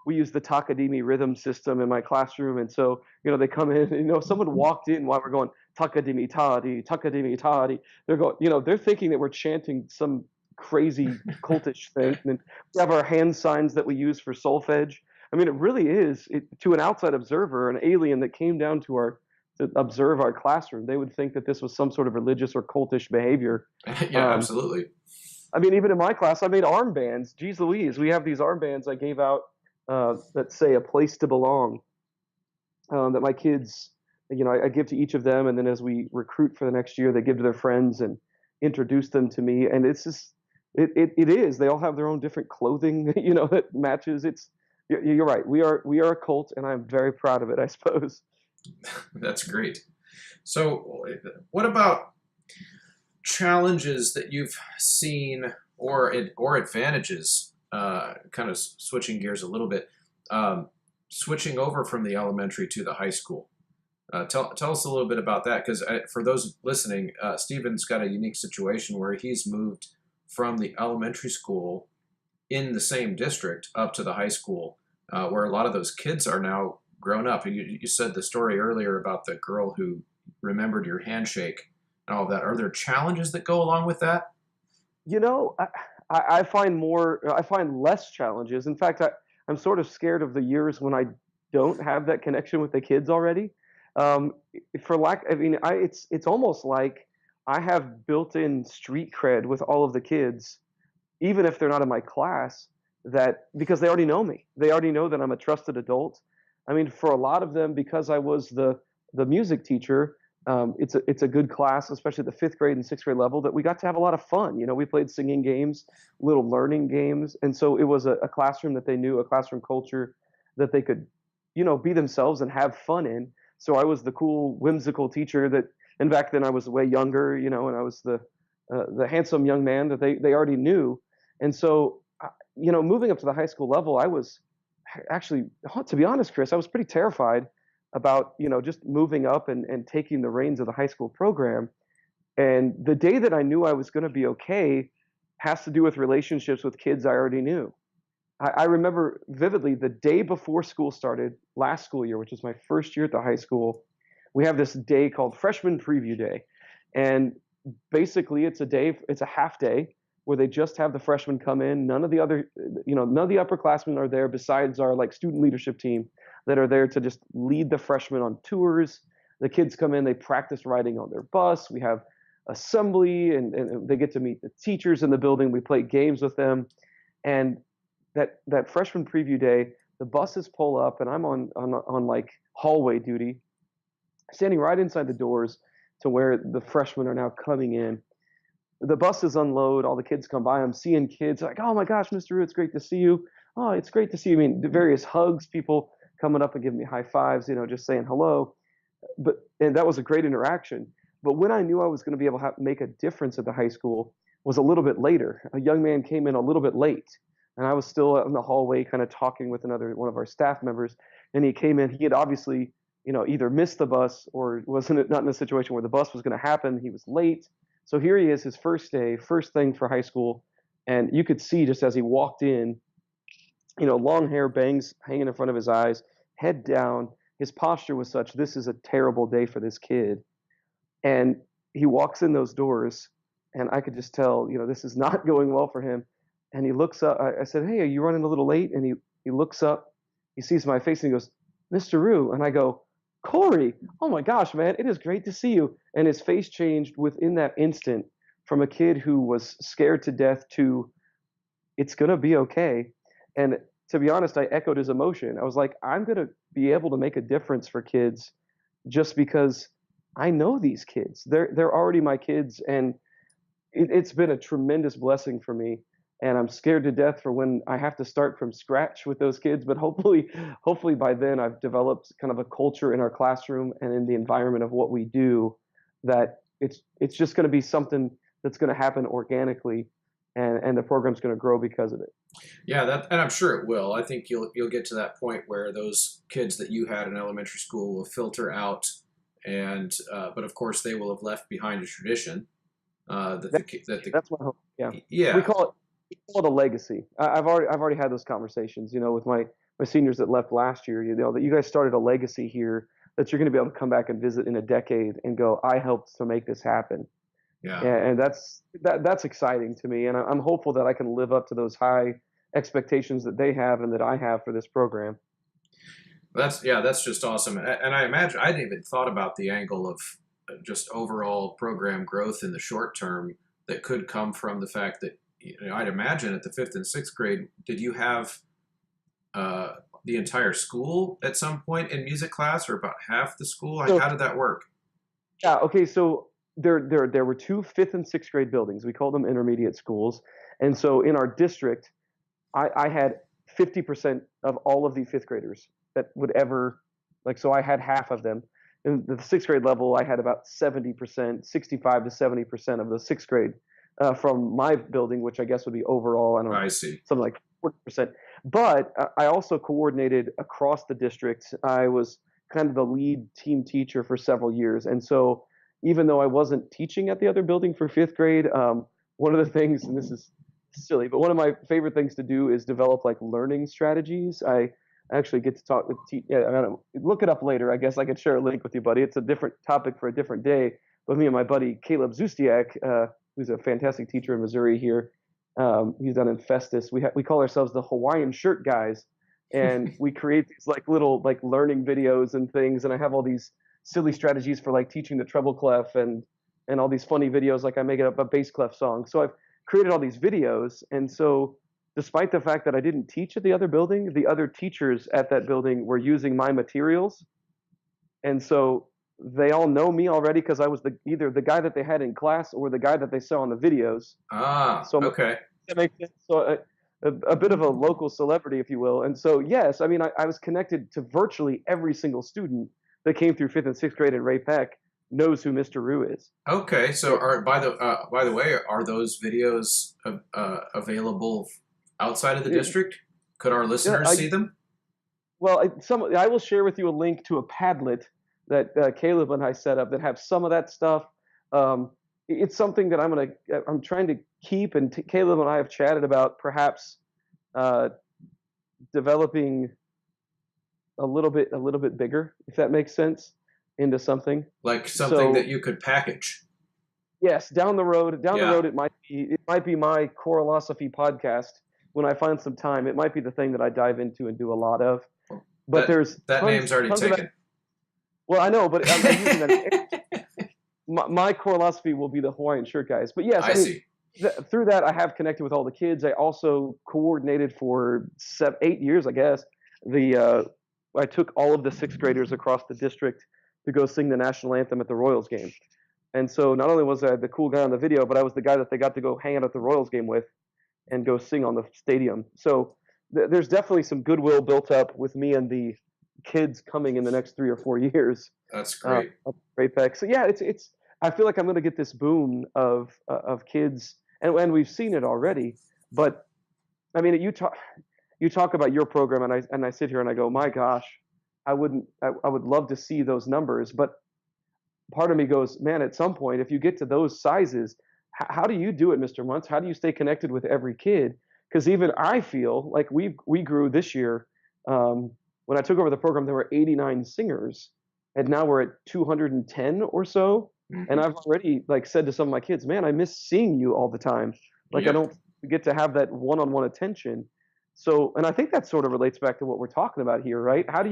we use the Takadimi rhythm system in my classroom. And so, they come in, and, someone walked in while we're going, Takadimi Tadi, Takadimi Tadi. They're going, they're thinking that we're chanting some crazy cultish thing. And then we have our hand signs that we use for solfege. I mean, it really is, to an outside observer, an alien that came down to observe our classroom, they would think that this was some sort of religious or cultish behavior. Yeah, Um, absolutely. I mean, even in my class, I made armbands. Geez Louise, we have these armbands I gave out that say "a place to belong." That my kids, I give to each of them, and then as we recruit for the next year, they give to their friends and introduce them to me. And it's just, it is. They all have their own different clothing, that matches. You're right. We are a cult, and I'm very proud of it, I suppose. That's great. So, what about challenges that you've seen or advantages? Kind of switching gears a little bit, switching over from the elementary to the high school. Tell us a little bit about that, because for those listening, Stephen's got a unique situation where he's moved from the elementary school in the same district up to the high school, where a lot of those kids are now grown up. And you said the story earlier about the girl who remembered your handshake and all of that. Are there challenges that go along with that? You know, I find less challenges. In fact, I'm sort of scared of the years when I don't have that connection with the kids already. Um, for lack, I mean, it's almost like I have built-in street cred with all of the kids, even if they're not in my class, that because they already know me. They already know that I'm a trusted adult. I mean, for a lot of them, because I was the music teacher, it's a good class, especially at the fifth grade and sixth grade level, that we got to have a lot of fun. You know, we played singing games, little learning games, and so it was a classroom that they knew, a classroom culture that they could, be themselves and have fun in. So I was the cool, whimsical teacher that, and back then I was way younger, and I was the handsome young man that they already knew. And so, moving up to the high school level, I was actually, to be honest, Chris, I was pretty terrified about, just moving up and taking the reins of the high school program. And the day that I knew I was going to be okay has to do with relationships with kids I already knew. I remember vividly the day before school started last school year, which was my first year at the high school. We have this day called Freshman Preview Day. And basically it's a half day where they just have the freshmen come in. None of the upperclassmen are there besides our like student leadership team that are there to just lead the freshmen on tours. The kids come in, they practice riding on their bus. We have assembly and they get to meet the teachers in the building. We play games with them. And that freshman preview day, the buses pull up and I'm on like hallway duty, standing right inside the doors to where the freshmen are now coming in. The buses unload, all the kids come by. I'm seeing kids like, oh my gosh, Mr. Rue, it's great to see you. Oh, it's great to see you. I mean, the various hugs, people coming up and giving me high fives, just saying hello. And that was a great interaction. But when I knew I was going to be able to make a difference at the high school was a little bit later. A young man came in a little bit late, and I was still out in the hallway kind of talking with one of our staff members. And he came in. He had obviously, either missed the bus or wasn't not in a situation where the bus was going to happen. He was late. So here he is, his first day, first thing for high school. And you could see just as he walked in, long hair, bangs hanging in front of his eyes, head down. His posture was such, this is a terrible day for this kid. And he walks in those doors, and I could just tell, this is not going well for him. And he looks up. I said, hey, are you running a little late? And he looks up, he sees my face, and he goes, Mr. Rue. And I go, Corey, oh my gosh, man, it is great to see you. And his face changed within that instant from a kid who was scared to death to, it's going to be okay. And to be honest, I echoed his emotion. I was like, I'm going to be able to make a difference for kids just because I know these kids. They're already my kids. And it's been a tremendous blessing for me. And I'm scared to death for when I have to start from scratch with those kids. But hopefully by then I've developed kind of a culture in our classroom and in the environment of what we do that it's just going to be something that's going to happen organically, and the program's going to grow because of it. Yeah, and I'm sure it will. I think you'll get to that point where those kids that you had in elementary school will filter out, and but of course they will have left behind a tradition That's my hope. Yeah, yeah. We call it a legacy. I've already had those conversations, with my seniors that left last year. That you guys started a legacy here that you're going to be able to come back and visit in a decade and go, I helped to make this happen. Yeah, and that's exciting to me, and I'm hopeful that I can live up to those high expectations that they have and that I have for this program. That's just awesome. And I imagine I hadn't even thought about the angle of just overall program growth in the short term that could come from the fact that I'd imagine at the fifth and sixth grade, did you have the entire school at some point in music class, or about half the school? So, how did that work? yeah, okay, so there were two fifth and sixth grade buildings. We called them intermediate schools, and so in our district, I had 50% of all of the fifth graders that would ever so I had half of them. In the sixth grade level, I had about 70%, 65 to 70% of the sixth grade from my building, which I guess would be overall, I don't know, I see. something like 40%. But I also coordinated across the district. I was kind of the lead team teacher for several years. And so even though I wasn't teaching at the other building for fifth grade, one of the things, and this is silly, but one of my favorite things to do is develop like learning strategies. I actually get to talk with, look it up later. I guess I could share a link with you, buddy. It's a different topic for a different day. But me and my buddy Caleb Zustiak, who's a fantastic teacher in Missouri here, He's done in Festus. We call ourselves the Hawaiian Shirt Guys, and we create these like little like learning videos and things. And I have all these silly strategies for like teaching the treble clef and all these funny videos. Like I make it up a bass clef song. So I've created all these videos, and so despite the fact that I didn't teach at the other building, the other teachers at that building were using my materials, and so they all know me already because I was either the guy that they had in class or the guy that they saw in the videos. Ah, So okay. that makes sense. So a bit of a local celebrity, if you will. And so, yes, I mean, I was connected to virtually every single student that came through fifth and sixth grade at Ray Peck knows who Mr. Rue is. Okay. So, by the way, are those videos available outside of the district? Could our Yeah, listeners see them? well, I will share with you a link to a Padlet that Caleb and I set up that have some of that stuff. Um, it's something that I'm trying to keep, and Caleb and I have chatted about perhaps uh, developing a little bit bigger, if that makes sense, into something. Like something So that you could package? yes, down the Yeah. road, it might be my Chorosophy podcast when I find some time. It might be the thing that I dive into and do a lot of. But That there's that name's already tons of taken. well, I know, but I'm using that. My Chorosophy will be the Hawaiian Shirt Guys. But yes, I I mean, see. through that, I have connected with all the kids. I also coordinated for 8 years, I guess. I took all of the sixth graders across the district to go sing the national anthem at the Royals game. And so not only was I the cool guy on the video, but I was the guy that they got to go hang out at the Royals game with and go sing on the stadium. So there's definitely some goodwill built up with me and the kids coming in the next 3 or 4 years. That's great. Of Great Peck. So yeah, it's. I feel like I'm going to get this boom of kids, and we've seen it already. But I mean, you talk about your program, and I sit here and I go, my gosh, I would love to see those numbers, but part of me goes, man, at some point, if you get to those sizes, how do you do it, Mr. Muntz? How do you stay connected with every kid? Because even I feel like we grew this year. When I took over the program, there were 89 singers, and now we're at 210 or so. And Hmm. I've already like said to some of my kids, man, I miss seeing you all the time. Like I Yep. don't get to have that one-on-one attention. So, and I think that sort of relates back to what we're talking about here, right? How do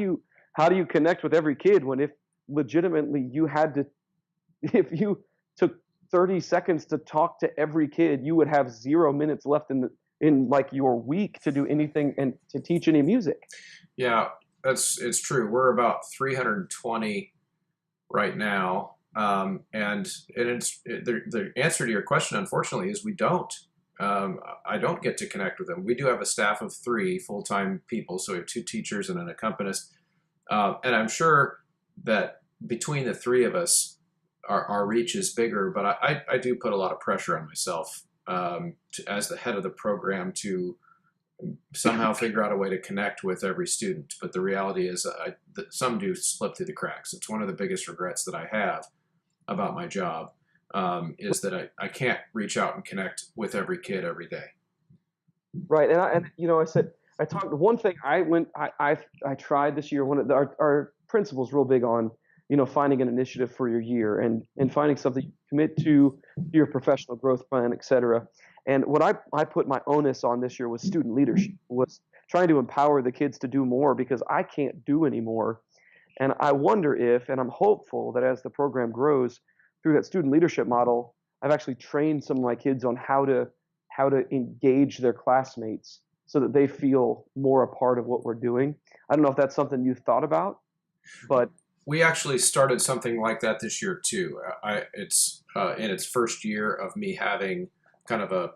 you connect with every kid when if legitimately you had to if you took 30 seconds to talk to every kid, you would have 0 minutes left in like your week to do anything and to teach any music. Yeah, it's true. We're about 320 right now, and the answer to your question, unfortunately, is we don't. I don't get to connect with them. We do have a staff of 3 full-time people, so we have 2 teachers and an accompanist, and I'm sure that between the 3 of us, our reach is bigger. But I do put a lot of pressure on myself as the head of the program to somehow figure out a way to connect with every student. But the reality is, that some do slip through the cracks. It's one of the biggest regrets that I have about my job, is that I can't reach out and connect with every kid every day. Right. And you know, I talked one thing I tried this year. Our principal's real big on, you know, finding an initiative for your year and finding something you commit to your professional growth plan, et cetera. And what I put my onus on this year was student leadership, was trying to empower the kids to do more because I can't do anymore. And I wonder if, and I'm hopeful that as the program grows through that student leadership model, I've actually trained some of my kids on how to engage their classmates so that they feel more a part of what we're doing. I don't know if that's something you've thought about, but We actually started something like that this year too. It's in its first year of me having kind of a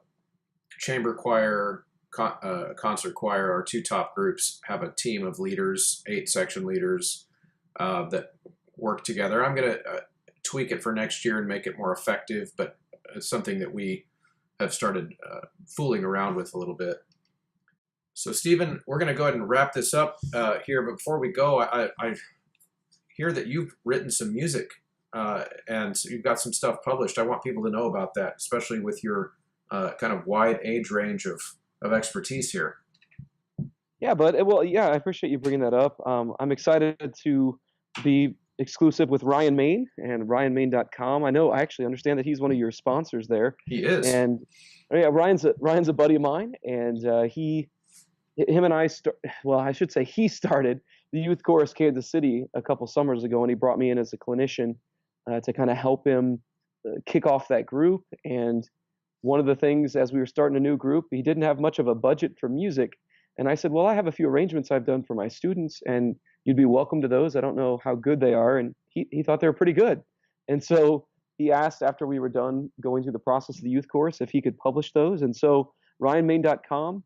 chamber choir, concert choir. Our 2 top groups have a team of leaders, 8 section leaders, that work together. I'm going to tweak it for next year and make it more effective, but it's something that we have started fooling around with a little bit. So, Stephen, we're going to go ahead and wrap this up here. But before we go, I hear that you've written some music, and you've got some stuff published. I want people to know about that, especially with your kind of wide age range of expertise here. yeah, but well, yeah, I appreciate you bringing that up. I'm excited to be exclusive with Ryan Main and RyanMain.com. I actually understand that he's one of your sponsors there. He is. And yeah, Ryan's a buddy of mine, and him and I I should say he started the Youth Chorus Kansas City a couple summers ago, and he brought me in as a clinician to kind of help him kick off that group. And one of the things, as we were starting a new group, he didn't have much of a budget for music. And I said, well, I have a few arrangements I've done for my students, and you'd be welcome to those. I don't know how good they are. And he thought they were pretty good. And so he asked, after we were done going through the process of the youth course, if he could publish those. And so RyanMain.com.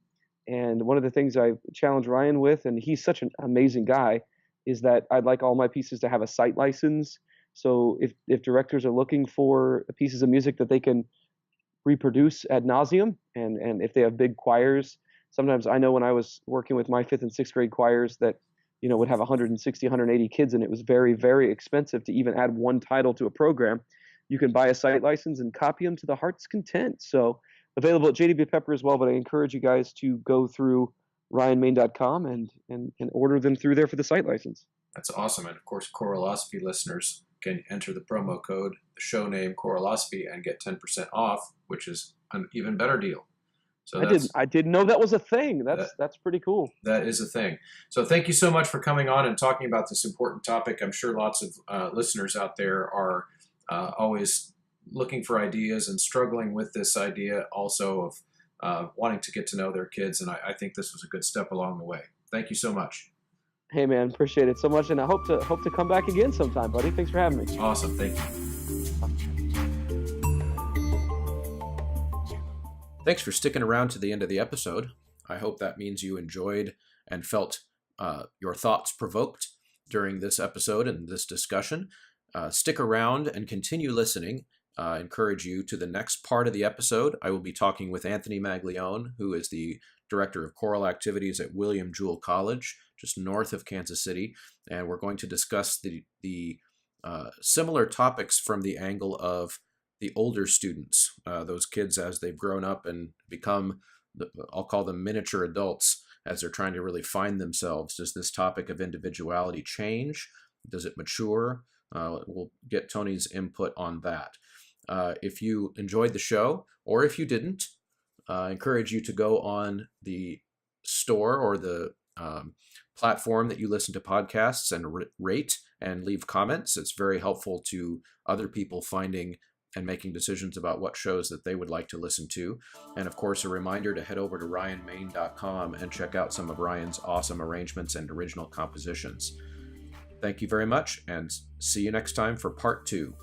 And one of the things I challenged Ryan with, and he's such an amazing guy, is that I'd like all my pieces to have a site license. So if directors are looking for pieces of music that they can reproduce ad nauseum, and if they have big choirs, sometimes I know when I was working with my 5th and 6th grade choirs that, would have 160, 180 kids, and it was very, very expensive to even add one title to a program. You can buy a site license and copy them to the heart's content. So available at JDB Pepper as well, but I encourage you guys to go through RyanMain.com and order them through there for the site license. That's awesome. And of course, Choralosophy listeners can enter the promo code, the show name Choralosophy, and get 10% off, which is an even better deal. So I didn't know that was a thing. That's pretty cool. That is a thing. So thank you so much for coming on and talking about this important topic. I'm sure lots of listeners out there are always looking for ideas and struggling with this idea also of wanting to get to know their kids. And I think this was a good step along the way. Thank you so much. Hey man, appreciate it so much, and I hope to come back again sometime, buddy. Thanks for having me. Awesome, thank you. Thanks for sticking around to the end of the episode. I hope that means you enjoyed and felt your thoughts provoked during this episode and this discussion. Stick around and continue listening. Encourage you to the next part of the episode. I will be talking with Anthony Maglione, who is the Director of Choral Activities at William Jewell College, just north of Kansas City, and we're going to discuss the similar topics from the angle of the older students, those kids as they've grown up and become, I'll call them miniature adults, as they're trying to really find themselves. Does this topic of individuality change? Does it mature? We'll get Tony's input on that. If you enjoyed the show, or if you didn't, I encourage you to go on the store or the platform that you listen to podcasts and rate and leave comments. It's very helpful to other people finding and making decisions about what shows that they would like to listen to. And of course, a reminder to head over to RyanMain.com and check out some of Ryan's awesome arrangements and original compositions. Thank you very much, and see you next time for part 2.